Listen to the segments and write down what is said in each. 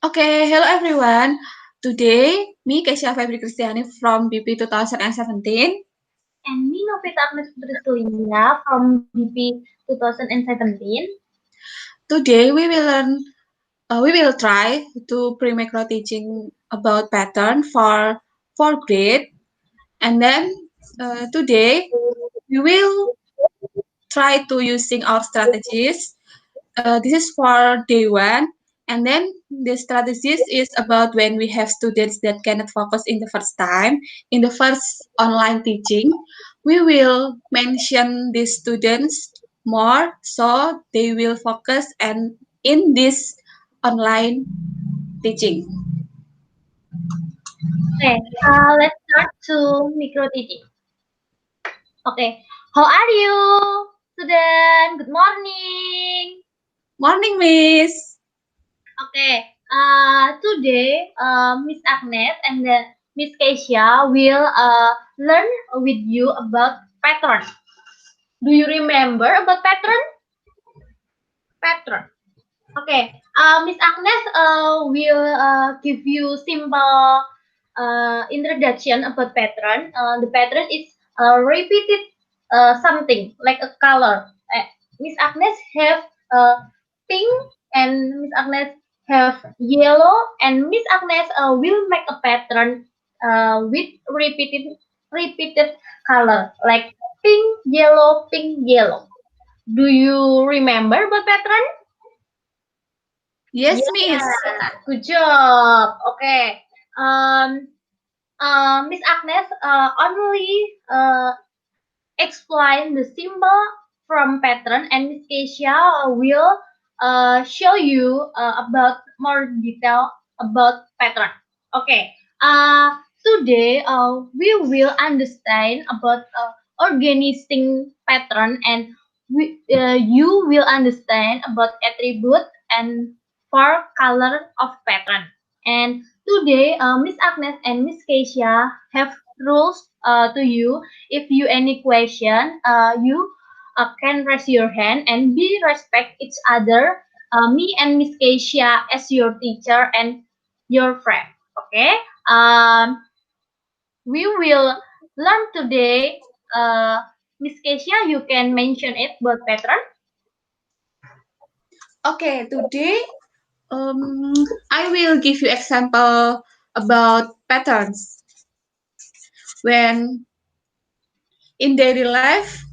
Okay, hello everyone. Today, me Kesia Febri Kristiani from BP 2017. And me Novita Agnes Putri Sulinda from BP 2017. Today, we will try to pre-macro teaching about pattern for fourth grade, and then today we will try to using our strategies. This is for day one, and then the strategies is about when we have students that cannot focus in the first time, in the first online teaching. We will mention these students more so they will focus and in this online teaching. Okay, let's start to micro teaching. Okay, how are you, student? Good morning. Morning, Miss. Okay, today Miss Agnes and then Miss Keisha will learn with you about pattern. Do you remember about pattern? Pattern. Okay, Miss Agnes will give you simple introduction about pattern. The pattern is repeated something like a color. Miss Agnes have pink and Miss Agnes have yellow and Miss Agnes will make a pattern with repeated color like pink, yellow. Do you remember about pattern? Yes, Yeah, Miss. good job. Okay. Um, Miss Agnes only explain the symbol from pattern, and Miss Keisha will show you about more detail about pattern. Okay. Today we will understand about organizing pattern, and you will understand about attribute and four color of pattern. And today, Miss Agnes and Miss Keisha have rules to you. If you any question, you can raise your hand and be respect each other. Me and Miss Keisha as your teacher and your friend. Okay. We will learn today. Miss Keisha, you can mention it about pattern. Okay, today um, I will give you example about patterns. When in daily life,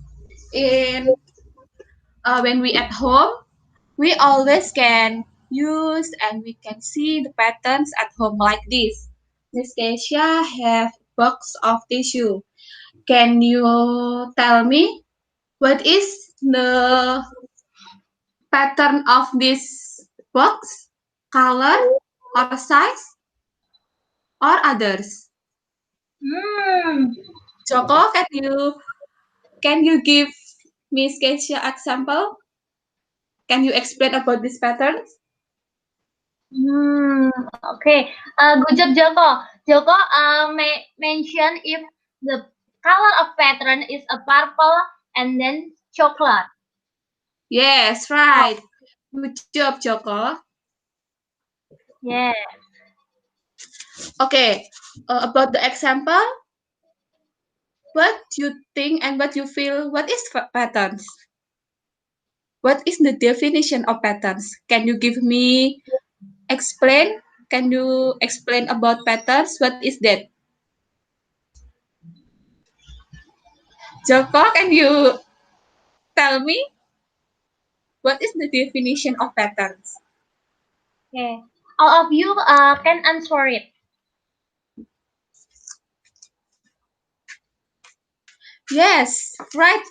in when we at home, we always can use and we can see the patterns at home like this. Miss Keisha have box of tissue. Can you tell me what is the pattern of this box, color, or size, or others? Hmm. Joko, can you give Miss Keisha example? Can you explain about this patterns? Okay. Good job, Joko. Joko, mention if the color of pattern is a purple and then chocolate. Yes, right. Good job, Joko. Yeah. Okay, about the example, what you think and what you feel, what is patterns? What is the definition of patterns? Can you give me explain? Can you explain about patterns? What is that? Joko, can you tell me what is the definition of patterns? Okay. All of you can answer it. Yes, right.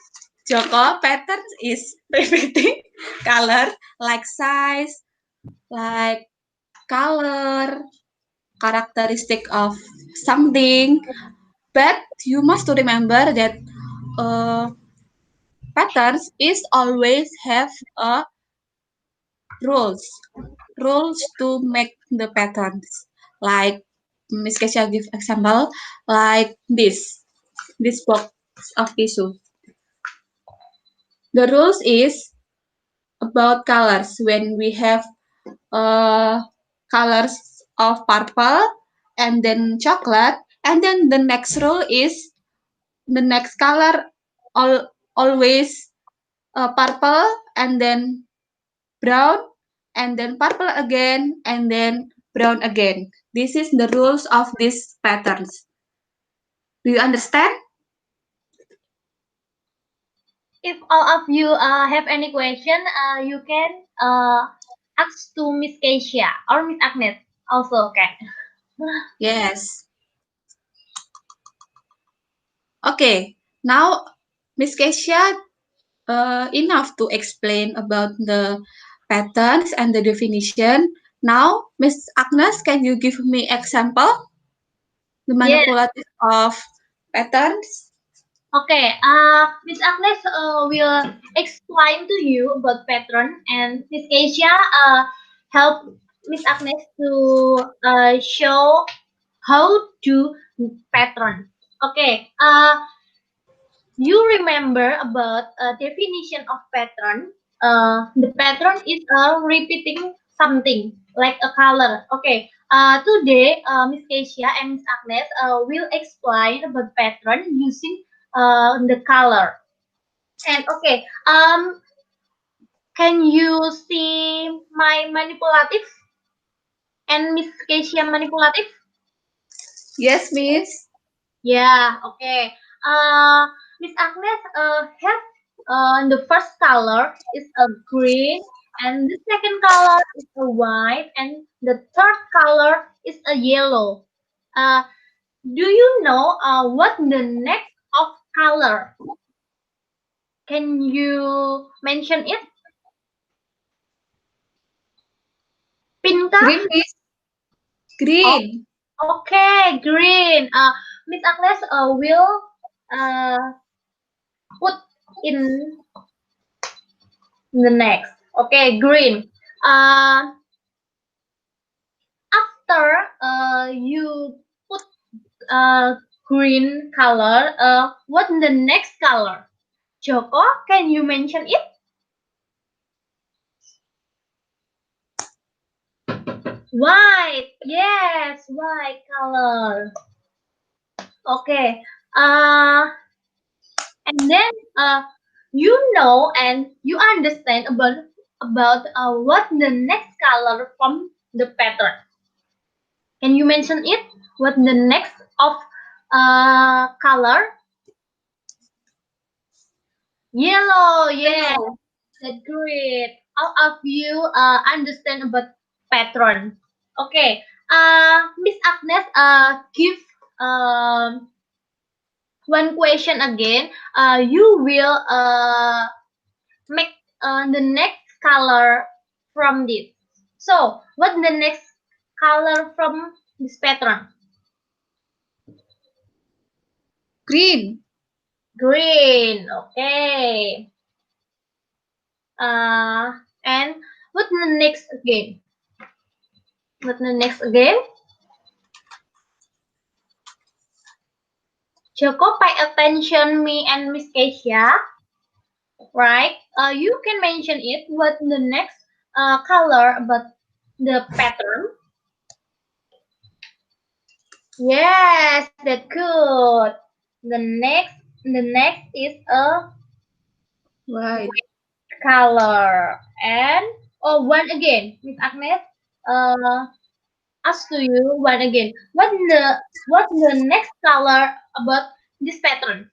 Joko, patterns is repeating color like size, like color, characteristic of something. But you must to remember that uh, patterns is always have a rules, rules to make the patterns. Like Miss Kesha give example, like this box of tissue. The rules is about colors. When we have uh, colors of purple and then chocolate, and then the next rule is the next color always purple and then brown and then purple again and then brown again. This is the rules of these patterns. Do you understand? If all of you have any question, you can ask to Miss Keisha or Miss Agnes also can. Yes. Okay. Now, Miss Keisha, enough to explain about the patterns and the definition. Now, Miss Agnes, can you give me example the Yes. manipulative of patterns? Okay. Miss Agnes will explain to you about pattern, and Miss Keisha help Miss Agnes to show how to pattern. Okay. You remember about definition of pattern. The pattern is repeating something like a color. Okay. Today, Miss Keisha and Miss Agnes will explain about pattern using the color. And okay, can you see my manipulative and Miss Keisha manipulative? Yes, Miss. Yeah, okay. Miss Agnes has the first color is a green, and the second color is a white, and the third color is a yellow. Uh, do you know what the next of color? Can you mention it? Pinka? Green, Miss. Oh, Green. okay, green. Miss Agnes will uh, put in the next. Okay, green. Uh, After you put green color, what's the next color? Joko, can you mention it? White. Yes, white color. Okay. Uh, and then you know and you understand about what the next color from the pattern. Can you mention it? What the next of color? Yellow. Yes, Yellow. that's great. All of you understand about pattern. Okay. Miss Agnes give um one question again. You will make the next color from this. So, what the next color from this pattern? Green. Green. Okay. And what the next again? What the next again? Joko, pay attention me and Miss Keisha, right? You can mention it. What the next color about the pattern? Yes, that's good. The next, the next is a White. color. And oh, one again, Miss Agnes. Uh, ask to you one again. What's the next color about this pattern?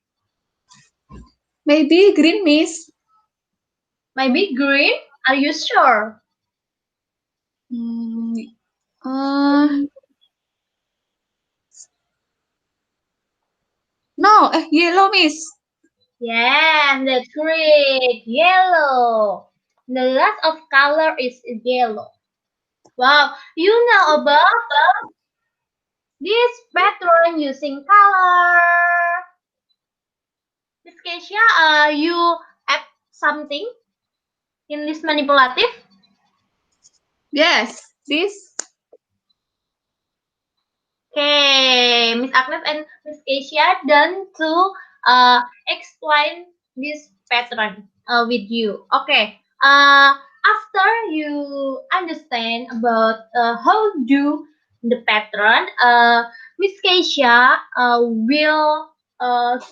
Maybe green, Miss. Maybe green. Are you sure? Hmm, uh, no, yellow, Miss. Yeah, that's great. Yellow. The last of color is yellow. Wow, you know about this pattern using color. Miss Keisha, you add something in this manipulative? Yes, this. Okay, Miss Agnes and Miss Keisha done to explain this pattern with you. Okay, after you understand explain about how do the pattern. Miss Keisha will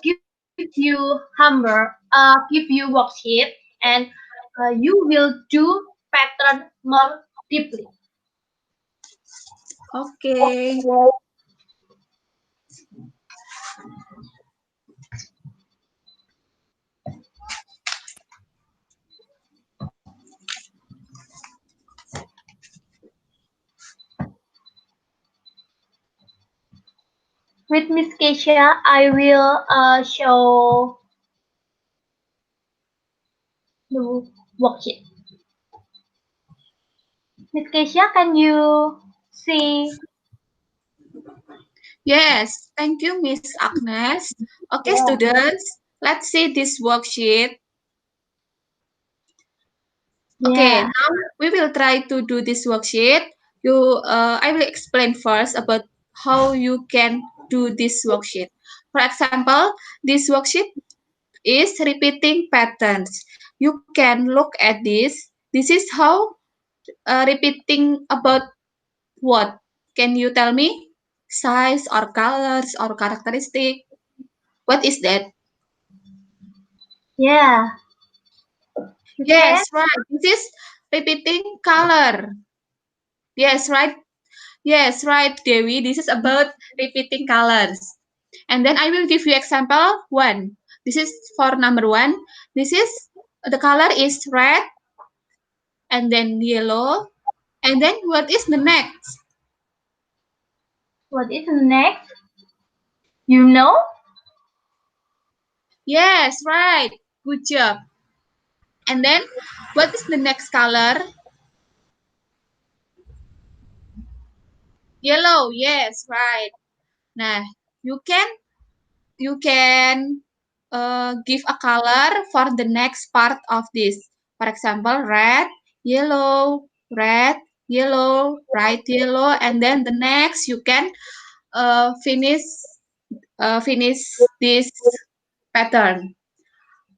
give you hammer, give you worksheet, and you will do pattern more deeply. Okay. With Miss Keisha, I will show the worksheet. Miss Keisha, can you see? Yes, thank you, Miss Agnes. Okay, Yeah. students, let's see this worksheet. Okay, Yeah. now we will try to do this worksheet. I will explain first about how you can do this worksheet. For example, this worksheet is repeating patterns. You can look at this. This is how repeating about what? Can you tell me? Size or colors or characteristic? What is that? Yeah. You can? Yes, right. This is repeating color. Yes, right. Yes, right, Dewi. This is about repeating colors. And then I will give you example one. This is for number one. This is the color is red and then yellow. And then what is the next? What is next? You know? Yes, right. Good job. And then what is the next color? Yellow. Yes, right. Nah, you can give a color for the next part of this. For example, red, yellow, bright yellow, and then the next you can finish this pattern.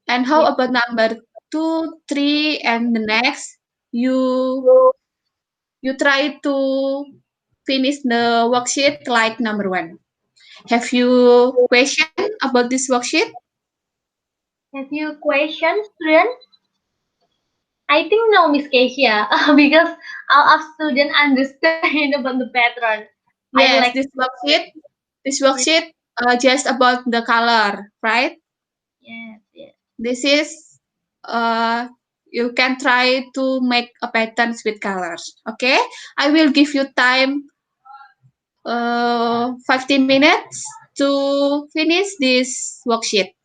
And how Yeah. about number two, three, and the next you you try to finish the worksheet like number one. Have you question about this worksheet? Have you questions, students? I think no, Miss Keisha, because all of students understand about the pattern. I Yes, like. this worksheet just about the color, right? Yes, yes. This is you can try to make a patterns with colors. Okay, I will give you time 15 minutes to finish this worksheet.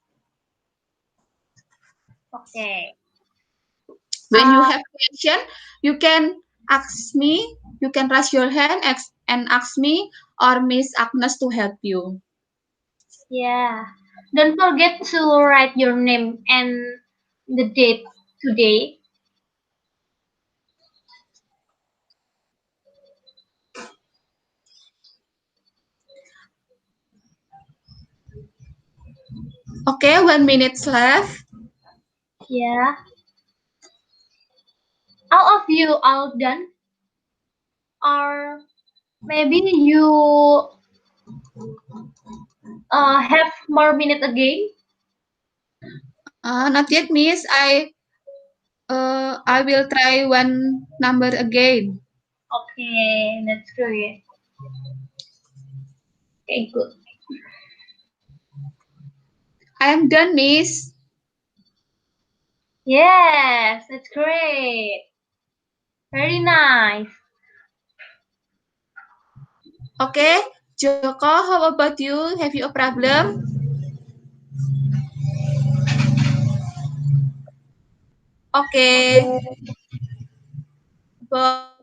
Okay. When you Uh, have question, you can ask me. You can raise your hand and ask me or Miss Agnes to help you. yeah. Don't forget to write your name and the date today. Okay, 1 minute left. Yeah. All of you all done? Or maybe you have more minute again? Not yet, Miss. I will try one number again. Okay, that's great. Okay, good. I am done, Miss. Yes, that's great. Very nice. Okay, Joko, how about you? Have you a problem? Okay, about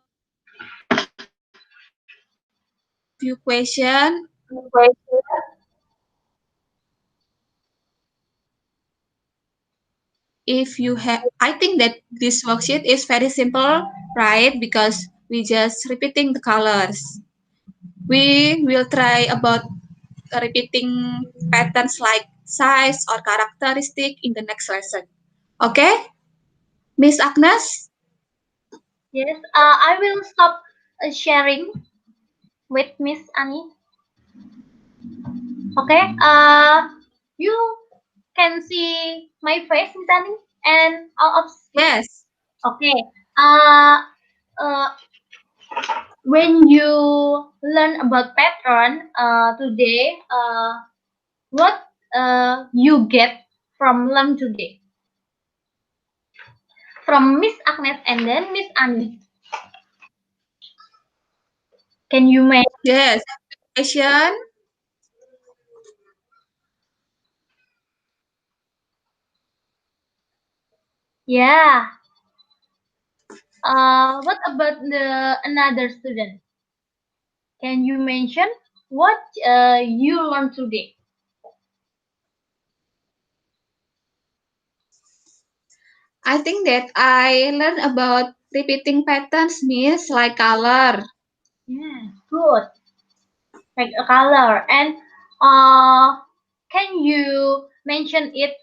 few question. If you have, I think that this worksheet is very simple, right? Because we just repeating the colors. We will try about repeating patterns like size or characteristic in the next lesson. Okay, Miss Agnes? Yes, I will stop sharing with Miss Annie. Okay. You can see my face, Miss Annie, and all of. Yes. Okay. Uh, uh, when you learn about pattern today, what you get from learn today from Miss Agnes and then Miss Annie? Can you make? Yes. Question. Yeah. What about the another student? Can you mention what you learned today? I think that I learned about repeating patterns, Miss, like color. Yeah, good. Like a color. And uh, can you mention it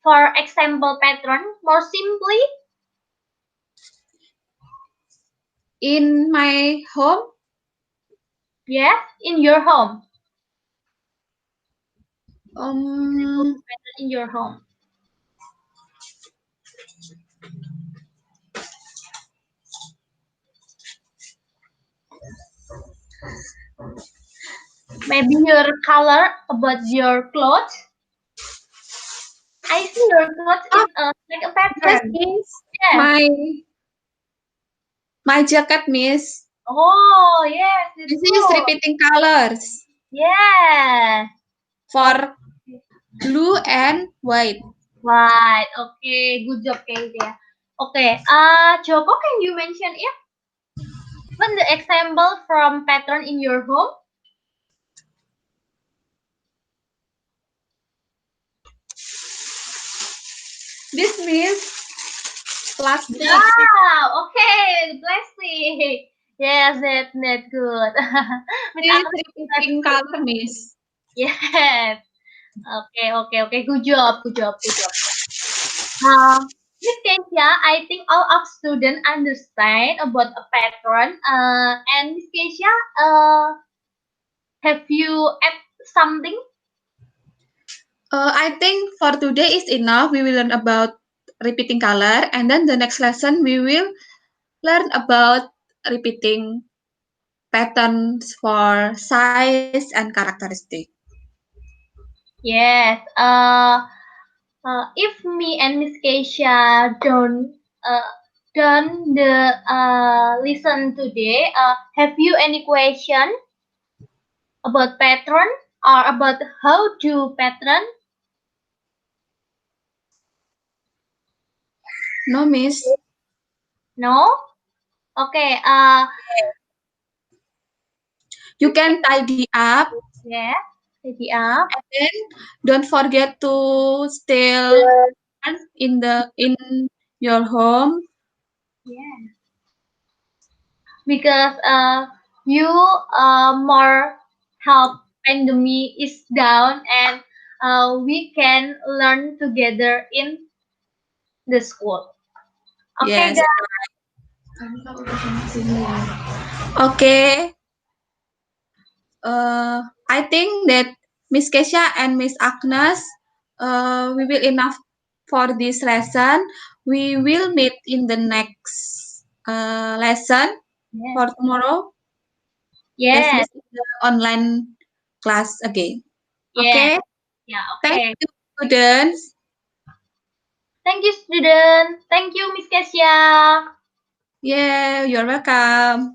for example pattern more simply? In my home, Yes, in your home. Example um, pattern in your home. Maybe your color about your clothes. I see your clothes is oh, like a yes, pattern. Miss. Yes. My jacket, Miss. Oh, yes, it's This is good. repeating colors Yes. Okay. for blue and white. Right. Okay. Good job, Kayla. Okay. Joko, can you mention it? What the example from pattern in your home? This Miss plastic. Yeah. Okay. Plastic. Yes, that's good. Miss This Agnes, that's repeating good. color, Miss. Yes. Okay. Good job. Good job. Miss Keisha, I think all of students understand about a pattern. And Miss Keisha, have you add something? I think for today is enough. We will learn about repeating color, and then the next lesson we will learn about repeating patterns for size and characteristic. Yes. If me and Miss Keisha uh don't the listen today, have you any question about pattern or about how to pattern? No, Miss. No. Okay. You can tidy up, Yeah. Ready up. and then don't forget to still in your home. Yeah. Because you more help pandemic is down and we can learn together in the school. Okay, Yes. guys. Okay. I think that Miss Kesha and Miss Agnes, we will enough for this lesson. We will meet in the next lesson Yes. for tomorrow. That Yes. means the online class again. Yes. Okay. Yeah. Thank Okay. you, students. Thank you, student. Thank you, Miss Kesia. Yeah, you're welcome.